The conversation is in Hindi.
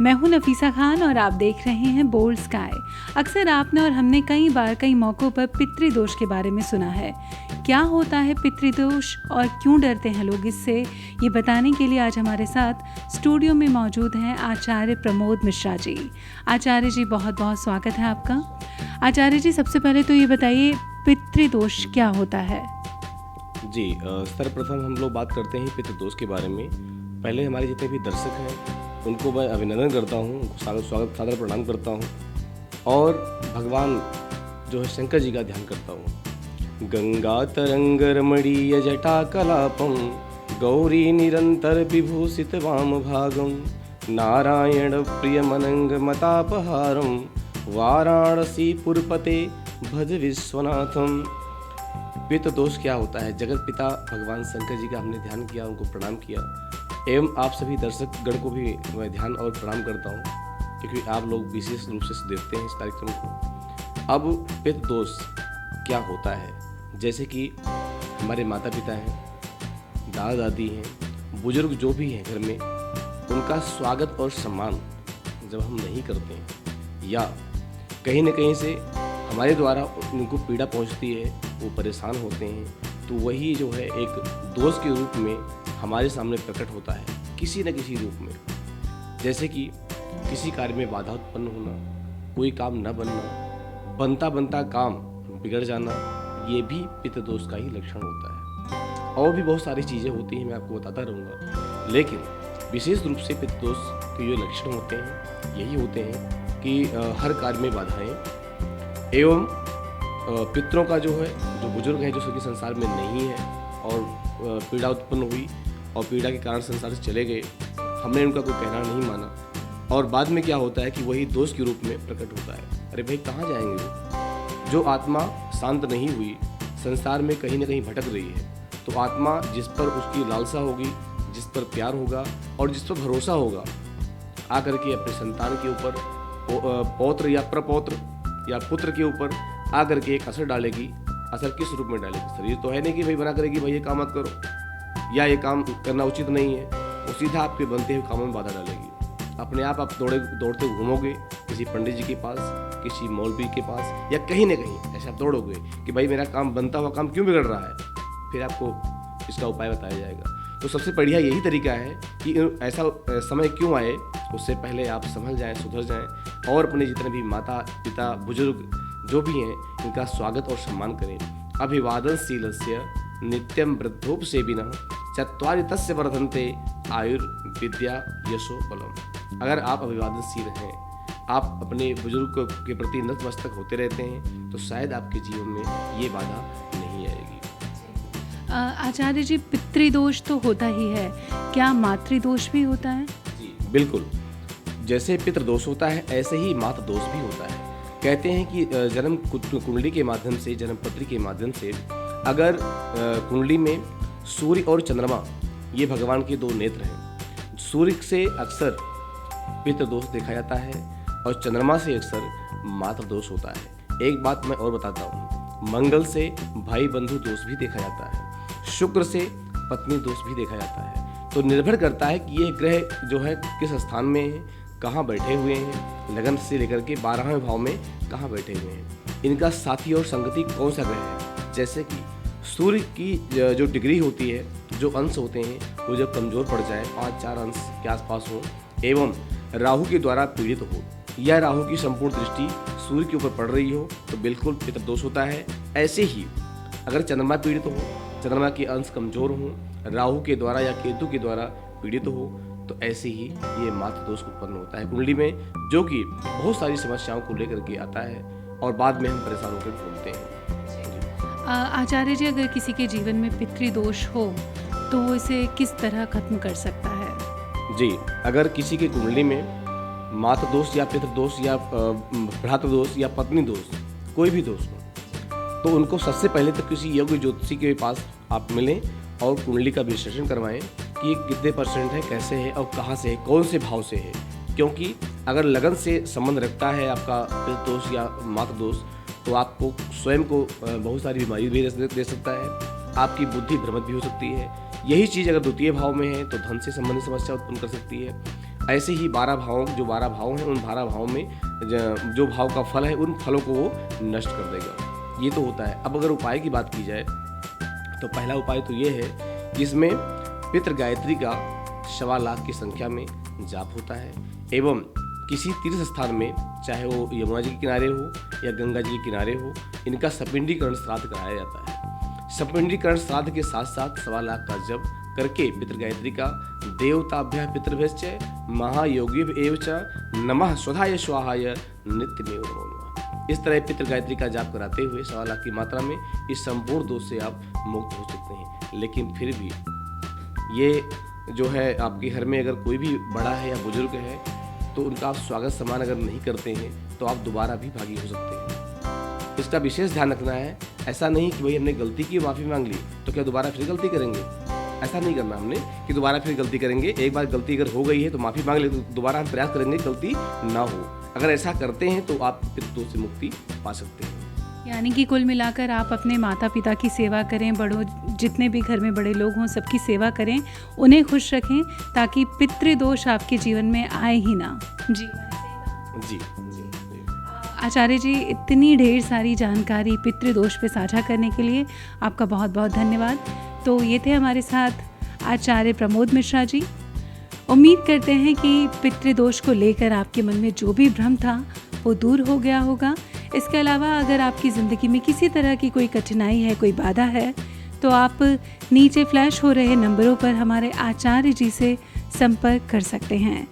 मैं हूं नफीसा खान और आप देख रहे हैं बोल्ड स्काई। अक्सर आपने और हमने कई बार कई मौक़ों पर पितृदोष के बारे में सुना है। क्या होता है पितृदोष और क्यों डरते हैं लोग इससे, ये बताने के लिए आज हमारे साथ स्टूडियो में मौजूद हैं आचार्य प्रमोद मिश्रा जी। आचार्य जी, बहुत बहुत स्वागत है आपका। आचार्य जी, सबसे पहले तो ये बताइए पितृदोष क्या होता है? जी, सर्वप्रथम हम लोग बात करते हैं पितृदोष के बारे में। पहले हमारे जितने भी दर्शक हैं उनको मैं अभिनंदन करता हूँ, उनको स्वागत सादर प्रणाम करता हूँ और भगवान जो है शंकर जी का ध्यान करता हूँ। गंगा तरंग रमणीय जटा कलापम गौरी निरंतर विभूषित वाम भागम नारायण प्रिय मनंग मतापहारम वाराणसी पुरपते भज विश्वनाथम। पितृदोष क्या होता है? जगत पिता भगवान शंकर जी का हमने ध्यान किया, उनको प्रणाम किया एवं आप सभी दर्शक गण को भी मैं ध्यान और प्रणाम करता हूँ क्योंकि आप लोग विशेष रूप से देखते हैं इस कार्यक्रम को। अब पितृदोष क्या होता है? जैसे कि हमारे माता पिता हैं, दादा दादी हैं, बुजुर्ग जो भी हैं घर में, उनका स्वागत और सम्मान जब हम नहीं करते हैं या कहीं न कहीं से हमारे द्वारा उनको पीड़ा पहुंचती है, वो परेशान होते हैं, तो वही जो है एक दोष के रूप में हमारे सामने प्रकट होता है किसी न किसी रूप में। जैसे कि किसी कार्य में बाधा उत्पन्न होना, कोई काम न बनना, बनता बनता काम बिगड़ जाना, ये भी पितृदोष का ही लक्षण होता है। और भी बहुत सारी चीज़ें होती हैं, मैं आपको बताता रहूँगा, लेकिन विशेष रूप से पितृदोष के जो लक्षण होते हैं यही होते हैं कि हर कार्य में बाधाएं एवं पितरों का जो है, जो बुजुर्ग हैं जो सभी संसार में नहीं है और पीड़ा उत्पन्न हुई और पीड़ा के कारण संसार से चले गए, हमने उनका कोई कहना नहीं माना और बाद में क्या होता है कि वही दोष के रूप में प्रकट होता है। अरे भाई, कहाँ जाएंगे वो? जो आत्मा शांत नहीं हुई, संसार में कहीं ना कहीं भटक रही है, तो आत्मा जिस पर उसकी लालसा होगी, जिस पर प्यार होगा और जिस पर भरोसा होगा, आकर के अपने संतान के ऊपर, पौत्र या प्रपौत्र या पुत्र के ऊपर आकर के एक असर डालेगी। असर किस रूप में डालेगी? शरीर तो है नहीं कि भाई बना करेगी भाई ये काम मत करो या ये काम करना उचित नहीं है, वो सीधा आपके बनते हुए कामों में बाधा डालेगी। अपने आप दौड़ते घूमोगे किसी पंडित जी के पास, किसी मौलवी के पास या कहीं ना कहीं ऐसा दौड़ोगे कि भाई मेरा काम, बनता हुआ काम क्यों बिगड़ रहा है, फिर आपको इसका उपाय बताया जाएगा। तो सबसे बढ़िया यही तरीका है कि ऐसा समय क्यों आए, उससे पहले आप संभल जाएं, सुधर जाएं और अपने जितने भी माता पिता बुजुर्ग जो भी हैं इनका स्वागत और सम्मान करें। अभिवादनशीलस्य नित्यं वृद्धोपसेविनः चत्वारि तस्य वर्धन्ते आयुर्विद्या यशो बलम। अगर आप अभिवादनशील हैं, आप अपने बुजुर्ग के प्रति नतमस्तक होते रहते हैं, तो शायद आपके जीवन में ये बाधा नहीं आएगी। आचार्य जी, पितृदोष तो होता ही है, क्या मातृदोष भी होता है? जी बिल्कुल, जैसे पितृदोष होता है ऐसे ही मातृदोष भी होता है। कहते हैं कि जन्म कुंडली के माध्यम से, जन्म पत्री के माध्यम से अगर कुंडली में सूर्य और चंद्रमा ये भगवान के दो नेत्र हैं, सूर्य से अक्सर पितृदोष देखा जाता है और चंद्रमा से अक्सर मातृदोष होता है। एक बात मैं और बताता हूँ, मंगल से भाई बंधु दोष भी देखा जाता है, शुक्र से पत्नी दोष भी देखा जाता है। तो निर्भर करता है कि ये ग्रह जो है किस स्थान में है, कहाँ बैठे हुए हैं, लगन से लेकर के 12वें भाव में कहाँ बैठे हुए हैं, इनका साथी और संगति कौन सा ग्रह है। जैसे कि सूर्य की जो डिग्री होती है, जो अंश होते हैं, वो जब कमज़ोर पड़ जाए, 5-4 अंश के आसपास हो एवं राहु के द्वारा पीड़ित हो या राहु की संपूर्ण दृष्टि सूर्य के ऊपर पड़ रही हो, तो बिल्कुल पितृदोष होता है। ऐसे ही अगर चंद्रमा पीड़ित हो, चंद्रमा के अंश कमज़ोर हो, राहु के द्वारा या केतु के द्वारा पीड़ित हो, तो ऐसे ही ये मातृदोष उत्पन्न होता है कुंडली में, जो कि बहुत सारी समस्याओं को लेकर के आता है और बाद में हम परेशान होकर घूमते हैं। आचार्य जी, अगर किसी के जीवन में पितृदोष हो तो वो इसे किस तरह खत्म कर सकता है? जी, अगर किसी के कुंडली में मातृदोष या पितृदोष या भ्रातृदोष या पत्नी दोष, कोई भी दोष हो, तो उनको सबसे पहले तो किसी योग्य ज्योतिषी के पास आप मिलें और कुंडली का विश्लेषण करवाएं कि कितने % है, कैसे है और कहाँ से है, कौन से भाव से है। क्योंकि अगर लगन से संबंध रखता है आपका पितृदोष या मातृदोष, तो आपको स्वयं को बहुत सारी बीमारी भी दे सकता है, आपकी बुद्धि भ्रमित भी हो सकती है। यही चीज़ अगर द्वितीय भाव में है तो धन से संबंधित समस्या उत्पन्न कर सकती है ऐसे ही 12 भावों जो 12 भाव हैं, उन 12 भावों में जो भाव का फल है, उन फलों को वो नष्ट कर देगा। ये तो होता है। अब अगर उपाय की बात की जाए तो पहला उपाय तो ये है, जिसमें पितृ गायत्री का 1.25 लाख की संख्या में जाप होता है एवं किसी तीर्थ स्थान में, चाहे वो यमुना जी के किनारे हो या गंगा जी के किनारे हो, इनका सपिंडीकरण श्राद्ध कराया जाता है। सपिंडीकरण श्राद्ध के साथ साथ 1.25 लाख का जप करके पितृ गायत्री का देवताभ्यः पितृभ्यश्च महायोगिभ्य एव च नमः स्वधाय स्वाहाय नित्यमेव नमो नमः, इस तरह पितृ गायत्री का जाप कराते हुए 1.25 लाख की मात्रा में इस संपूर्ण दोष से आप मुक्त हो सकते हैं। लेकिन फिर भी ये जो है, आपके घर में अगर कोई भी बड़ा है या बुजुर्ग है तो उनका आप स्वागत सम्मान अगर नहीं करते हैं तो आप दोबारा भी भागी हो सकते हैं। इसका विशेष ध्यान रखना है। ऐसा नहीं कि भाई हमने गलती की, माफ़ी मांग ली तो क्या दोबारा फिर गलती करेंगे, ऐसा नहीं करना हमने कि दोबारा फिर गलती करेंगे। एक बार गलती अगर हो गई है तो माफ़ी मांग ले, तो दोबारा हम प्रयास करेंगे गलती ना हो। अगर ऐसा करते हैं तो आप पितृ दोष से मुक्ति पा सकते हैं। यानी कि कुल मिलाकर आप अपने माता पिता की सेवा करें, बड़ों जितने भी घर में बड़े लोग हों सबकी सेवा करें, उन्हें खुश रखें ताकि पितृदोष आपके जीवन में आए ही ना। जी जी। आचार्य जी, इतनी ढेर सारी जानकारी पितृदोष पे साझा करने के लिए आपका बहुत बहुत धन्यवाद। तो ये थे हमारे साथ आचार्य प्रमोद मिश्रा जी। उम्मीद करते हैं कि पितृदोष को लेकर आपके मन में जो भी भ्रम था वो दूर हो गया होगा। इसके अलावा अगर आपकी ज़िंदगी में किसी तरह की कोई कठिनाई है, कोई बाधा है, तो आप नीचे फ्लैश हो रहे नंबरों पर हमारे आचार्य जी से संपर्क कर सकते हैं।